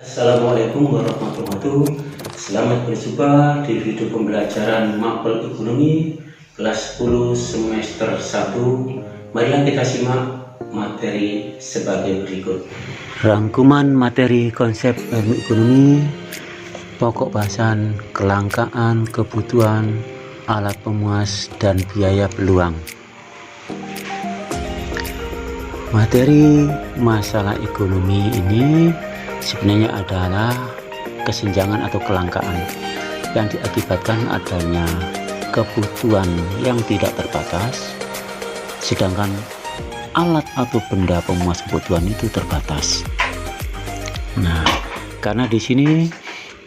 Assalamualaikum warahmatullahi wabarakatuh. Selamat berjumpa di video pembelajaran Mapel Ekonomi kelas 10 semester 1. Marilah kita simak materi sebagai berikut. Rangkuman materi konsep ilmu ekonomi, pokok bahasan, kelangkaan, kebutuhan, alat pemuas, dan biaya peluang. Materi masalah ekonomi ini sebenarnya adalah kesenjangan atau kelangkaan yang diakibatkan adanya kebutuhan yang tidak terbatas, sedangkan alat atau benda pemuas kebutuhan itu terbatas. Nah, karena di sini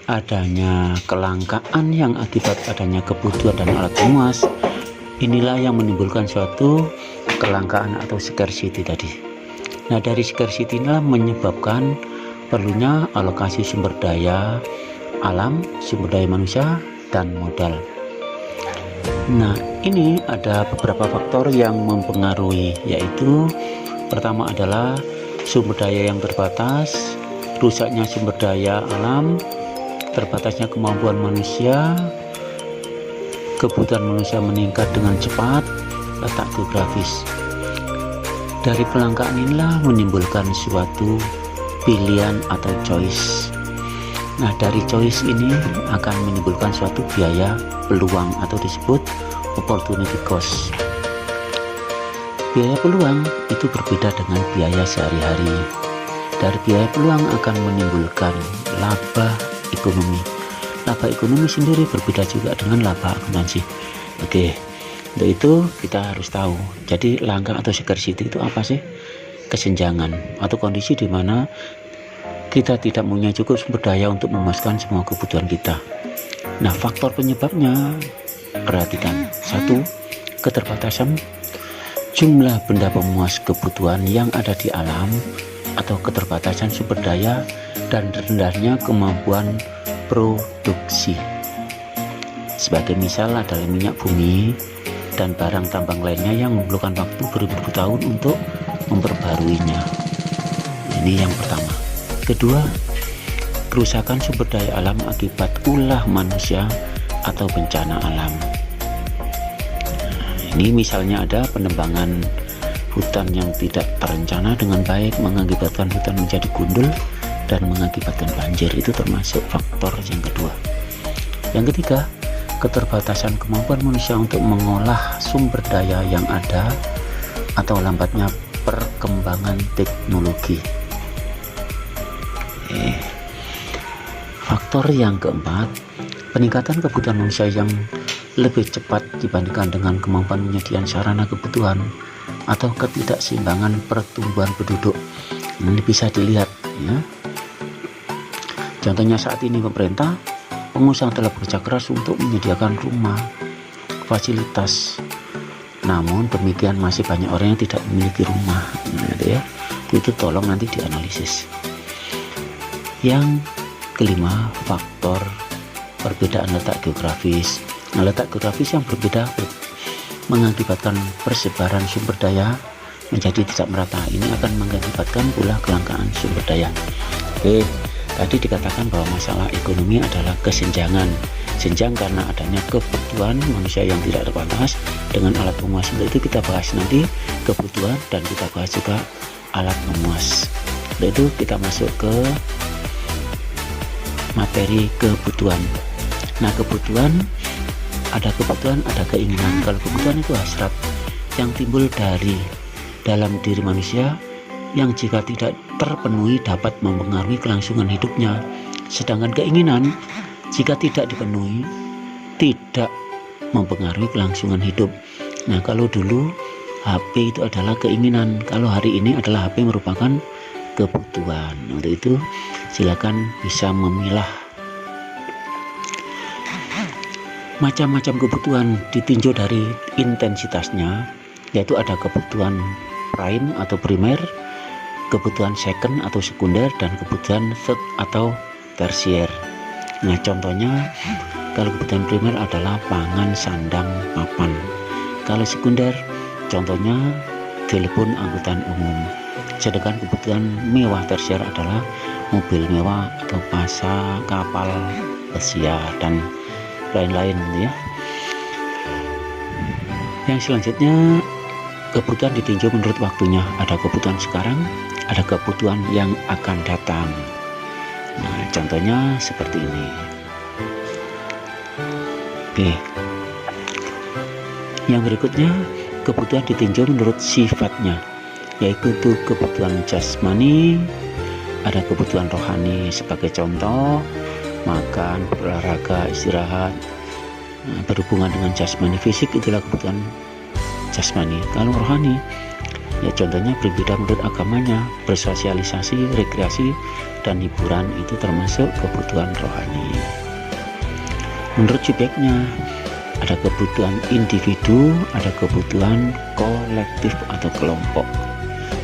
adanya kelangkaan yang akibat adanya kebutuhan dan alat pemuas, inilah yang menimbulkan suatu kelangkaan atau scarcity tadi. Nah, dari scarcity inilah menyebabkan perlunya alokasi sumber daya alam, sumber daya manusia, dan modal. Nah, ini ada beberapa faktor yang mempengaruhi, yaitu pertama adalah sumber daya yang terbatas, rusaknya sumber daya alam, terbatasnya kemampuan manusia, kebutuhan manusia meningkat dengan cepat, letak geografis. Dari kelangkaan inilah menimbulkan suatu pilihan atau choice. Nah, dari choice ini akan menimbulkan suatu biaya peluang atau disebut opportunity cost. Biaya peluang itu berbeda dengan biaya sehari-hari. Dari biaya peluang akan menimbulkan laba ekonomi. Laba ekonomi sendiri berbeda juga dengan laba akuntansi. Oke, untuk itu kita harus tahu. Jadi langka atau scarcity itu apa sih? Kesenjangan atau kondisi di mana kita tidak punya cukup sumber daya untuk memuaskan semua kebutuhan kita. Nah, faktor penyebabnya perhatikan. 1. Keterbatasan jumlah benda pemuas kebutuhan yang ada di alam atau keterbatasan sumber daya dan rendahnya kemampuan produksi. Sebagai misal adalah minyak bumi dan barang tambang lainnya yang memerlukan waktu beribu-ribu tahun untuk memperbaruinya. Ini yang pertama. Kedua, kerusakan sumber daya alam akibat ulah manusia atau bencana alam. Nah, ini misalnya ada penebangan hutan yang tidak terencana dengan baik mengakibatkan hutan menjadi gundul dan mengakibatkan banjir. Itu termasuk faktor yang kedua. Yang ketiga, keterbatasan kemampuan manusia untuk mengolah sumber daya yang ada atau lambatnya perkembangan teknologi. Faktor yang keempat, peningkatan kebutuhan manusia yang lebih cepat dibandingkan dengan kemampuan penyediaan sarana kebutuhan atau ketidakseimbangan pertumbuhan penduduk. Ini bisa dilihat ya. Contohnya saat ini pemerintah, pengusaha telah bekerja keras untuk menyediakan rumah, fasilitas. Namun demikian masih banyak orang yang tidak memiliki rumah. Nah, ya. Itu tolong nanti dianalisis. Yang kelima, faktor perbedaan letak geografis. Nah, letak geografis yang berbeda mengakibatkan persebaran sumber daya menjadi tidak merata. Ini akan mengakibatkan pula kelangkaan sumber daya. Oke, tadi dikatakan bahwa masalah ekonomi adalah kesenjangan. Senjang karena adanya kebutuhan manusia yang tidak terbatas dengan alat pemuas. Untuk itu kita bahas nanti kebutuhan dan kita bahas juga alat pemuas. Untuk itu kita masuk ke materi kebutuhan. Nah, kebutuhan, ada keinginan. Kalau kebutuhan itu hasrat yang timbul dari dalam diri manusia yang jika tidak terpenuhi dapat mempengaruhi kelangsungan hidupnya. Sedangkan keinginan jika tidak dipenuhi tidak mempengaruhi kelangsungan hidup. Nah, kalau dulu HP itu adalah keinginan, kalau hari ini adalah HP merupakan kebutuhan. Untuk itu silakan bisa memilah. Macam-macam kebutuhan ditinjau dari intensitasnya, yaitu ada kebutuhan prime atau primer, kebutuhan second atau sekunder, dan kebutuhan third atau tersier. Nah, contohnya kalau kebutuhan primer adalah pangan, sandang, papan. Kalau sekunder contohnya telepon, angkutan umum. Sedangkan kebutuhan mewah tersier adalah mobil mewah atau pasar, kapal pesiar, dan lain-lain ya. Yang selanjutnya, kebutuhan ditinjau menurut waktunya. Ada kebutuhan sekarang, ada kebutuhan yang akan datang. Nah, contohnya seperti ini. Oke. Yang berikutnya, kebutuhan ditinjau menurut sifatnya, yaitu kebutuhan jasmani, ada kebutuhan rohani. Sebagai contoh, makan, berolahraga, istirahat. Nah, berhubungan dengan jasmani fisik itulah kebutuhan jasmani. Kalau rohani, ya contohnya berbeda menurut agamanya, bersosialisasi, rekreasi, dan hiburan itu termasuk kebutuhan rohani. Menurut subjeknya, ada kebutuhan individu, ada kebutuhan kolektif atau kelompok.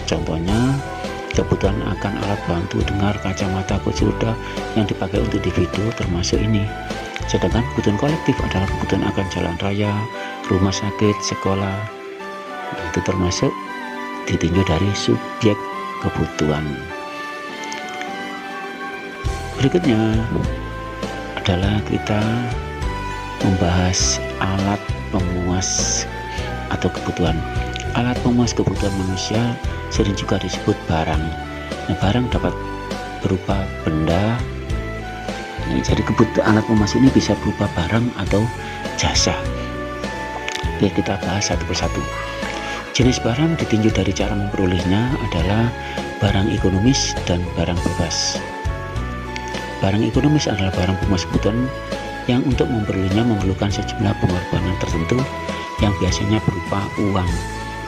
Contohnya, kebutuhan akan alat bantu dengar, kacamata, kursi roda yang dipakai untuk individu termasuk ini. Sedangkan kebutuhan kolektif adalah kebutuhan akan jalan raya, rumah sakit, sekolah. Itu termasuk ditinjau dari subjek kebutuhan. Berikutnya adalah kita membahas alat pemuas atau kebutuhan. Alat pemuas kebutuhan manusia sering juga disebut barang. Nah, barang dapat berupa benda. Nah, jadi kebutuhan alat pemuas ini bisa berupa barang atau jasa. Oke, kita bahas satu persatu. Jenis barang ditinjau dari cara memperolehnya adalah barang ekonomis dan barang bebas. Barang ekonomis adalah barang pemuas kebutuhan yang untuk memperolehnya memerlukan sejumlah pengorbanan tertentu yang biasanya berupa uang,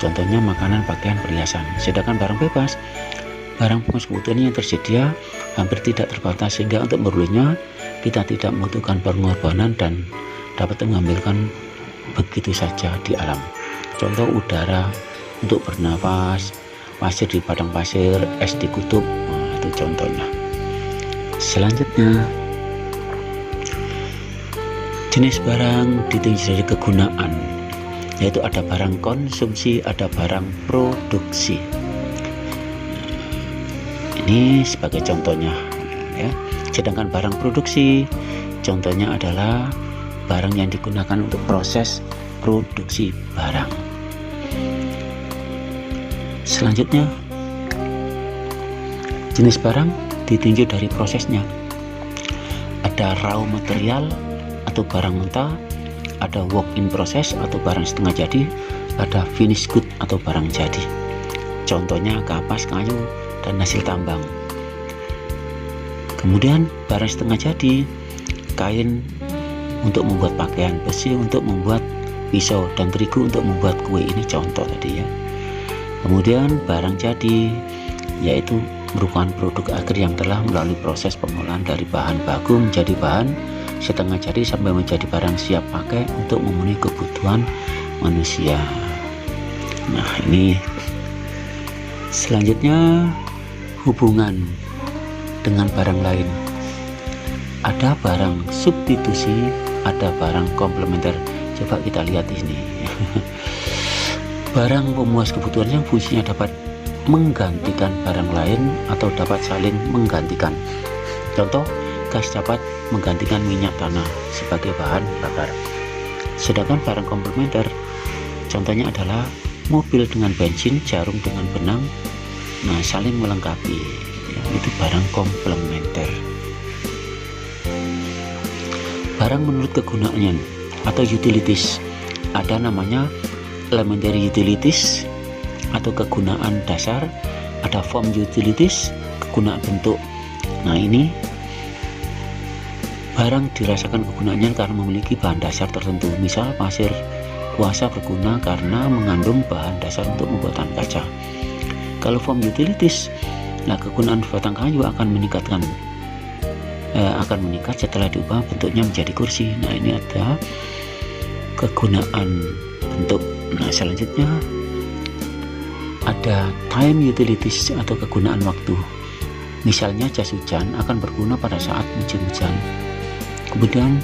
contohnya makanan, pakaian, perhiasan. Sedangkan barang bebas, barang pemuas kebutuhan yang tersedia hampir tidak terbatas, sehingga untuk memperolehnya kita tidak membutuhkan pengorbanan dan dapat mengambilkan begitu saja di alam. Contoh udara untuk bernafas, pasir di padang pasir, es di kutub, nah, itu contohnya. Selanjutnya, jenis barang ditinjau dari kegunaan, yaitu ada barang konsumsi, ada barang produksi. Ini sebagai contohnya ya. Sedangkan barang produksi contohnya adalah barang yang digunakan untuk proses produksi barang. Selanjutnya, jenis barang ditinjau dari prosesnya. Ada raw material atau barang mentah, ada work in process atau barang setengah jadi, ada finish good atau barang jadi. Contohnya kapas, kayu, dan hasil tambang. Kemudian barang setengah jadi, kain untuk membuat pakaian, besi untuk membuat pisau, dan terigu untuk membuat kue. Ini contoh tadi ya. Kemudian barang jadi, yaitu merupakan produk akhir yang telah melalui proses pengolahan dari bahan baku menjadi bahan setengah jadi sampai menjadi barang siap pakai untuk memenuhi kebutuhan manusia. Nah, ini selanjutnya hubungan dengan barang lain. Ada barang substitusi, ada barang komplementer. Coba kita lihat ini. Barang pemuas kebutuhan yang fungsinya dapat menggantikan barang lain atau dapat saling menggantikan. Contoh, gas dapat menggantikan minyak tanah sebagai bahan bakar. Sedangkan barang komplementer contohnya adalah mobil dengan bensin, jarum dengan benang, nah saling melengkapi ya, itu barang komplementer. Barang menurut kegunaannya atau utilities, ada namanya elementary utilities atau kegunaan dasar, ada form utilities, kegunaan bentuk. Nah, ini barang dirasakan kegunaannya karena memiliki bahan dasar tertentu. Misal pasir kuasa berguna karena mengandung bahan dasar untuk pembuatan kaca. Kalau form utilities, nah kegunaan batang kayu akan meningkat setelah diubah bentuknya menjadi kursi. Nah, ini ada kegunaan bentuk. Nah, selanjutnya ada time utilities atau kegunaan waktu. Misalnya jas hujan akan berguna pada saat musim hujan. Kemudian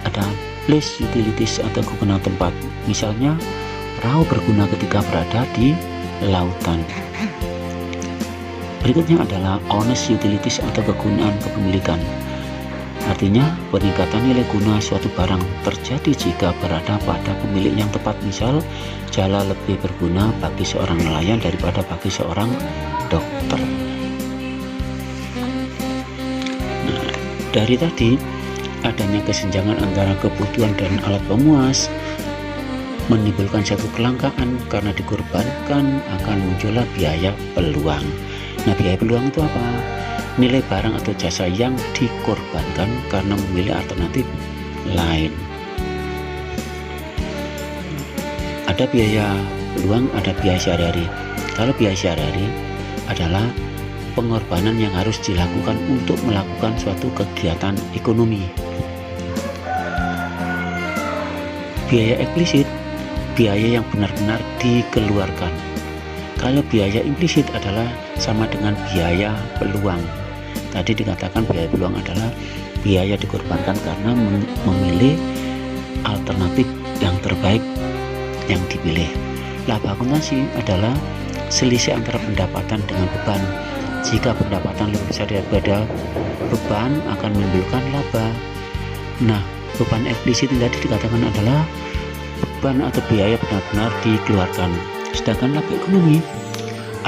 ada place utilities atau kegunaan tempat. Misalnya perahu berguna ketika berada di lautan. Berikutnya adalah honest utilities atau kegunaan kepemilikan. Artinya, peningkatan nilai guna suatu barang terjadi jika berada pada pemilik yang tepat. Misal, jala lebih berguna bagi seorang nelayan daripada bagi seorang dokter. Nah, dari tadi, adanya kesenjangan antara kebutuhan dan alat pemuas menimbulkan satu kelangkaan. Karena dikorbankan akan muncullah biaya peluang. Nah, biaya peluang itu apa? Nilai barang atau jasa yang dikorbankan karena memilih alternatif lain. Ada biaya peluang, ada biaya sehari-hari. Kalau biaya sehari-hari adalah pengorbanan yang harus dilakukan untuk melakukan suatu kegiatan ekonomi. Biaya eksplisit, biaya yang benar-benar dikeluarkan. Kalau biaya implisit adalah sama dengan biaya peluang. Tadi dikatakan biaya peluang adalah biaya dikorbankan karena memilih alternatif yang terbaik yang dipilih. Laba akuntansi adalah selisih antara pendapatan dengan beban. Jika pendapatan lebih besar daripada beban akan menimbulkan laba. Nah, beban eksplisit yang tadi dikatakan adalah beban atau biaya benar-benar dikeluarkan. Sedangkan laba ekonomi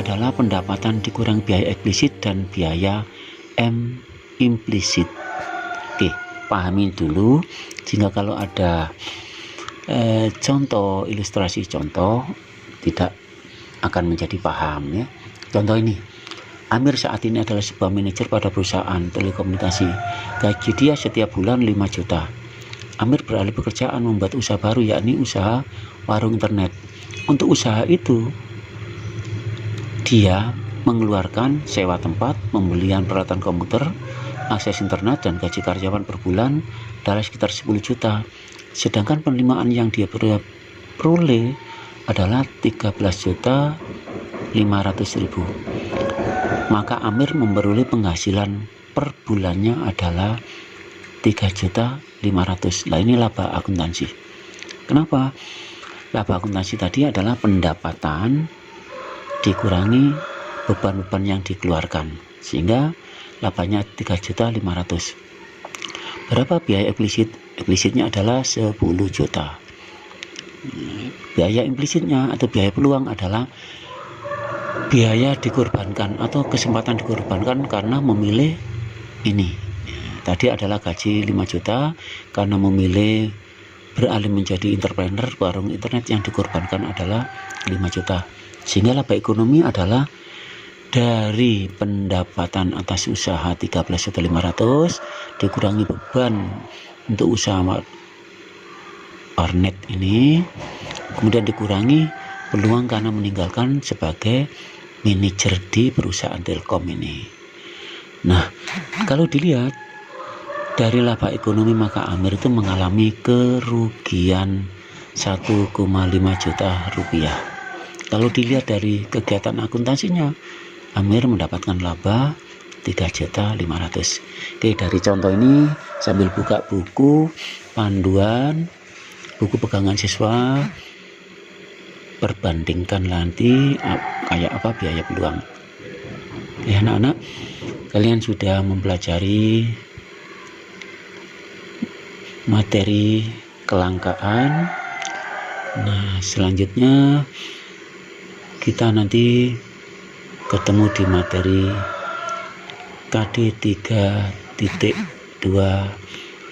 adalah pendapatan dikurangi biaya eksplisit dan biaya implisit. Oke, pahami dulu. Jika kalau ada contoh, ilustrasi contoh, tidak akan menjadi paham ya. Contoh ini, Amir saat ini adalah sebuah manajer pada perusahaan telekomunikasi. Gaji dia setiap bulan 5 juta. Amir beralih pekerjaan membuat usaha baru, yakni usaha warung internet. Untuk usaha itu, dia mengeluarkan sewa tempat, pembelian peralatan komputer, akses internet, dan gaji karyawan per bulan adalah sekitar 10 juta. Sedangkan penerimaan yang dia peroleh adalah 13.500.000. Maka Amir memperoleh penghasilan per bulannya adalah 3.500.000. Nah, ini laba akuntansi. Kenapa? Laba akuntansi tadi adalah pendapatan dikurangi beban-beban yang dikeluarkan, sehingga labanya 3.500.000. Berapa biaya eksplisit? Eksplisitnya adalah 10 juta. Biaya implisitnya atau biaya peluang adalah biaya dikorbankan atau kesempatan dikorbankan karena memilih ini. Tadi adalah gaji 5 juta karena memilih beralih menjadi entrepreneur warung internet, yang dikorbankan adalah 5 juta. Sehingga laba ekonomi adalah dari pendapatan atas usaha 13.500.000 dikurangi beban untuk usaha warnet ini, kemudian dikurangi peluang karena meninggalkan sebagai manajer di perusahaan telkom ini. Nah, kalau dilihat dari laba ekonomi, maka Amir itu mengalami kerugian 1,5 juta rupiah. Kalau dilihat dari kegiatan akuntansinya, Amir mendapatkan laba 3.500.000. Oke, dari contoh ini sambil buka buku panduan, buku pegangan siswa, perbandingkan nanti kayak apa biaya peluang. Ya anak-anak, kalian sudah mempelajari materi kelangkaan. Nah, selanjutnya kita nanti ketemu di materi KD 3.2.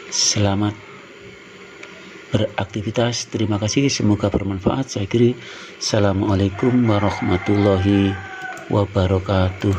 Selamat beraktivitas. Terima kasih, semoga bermanfaat. Saya kira. Assalamualaikum warahmatullahi wabarakatuh.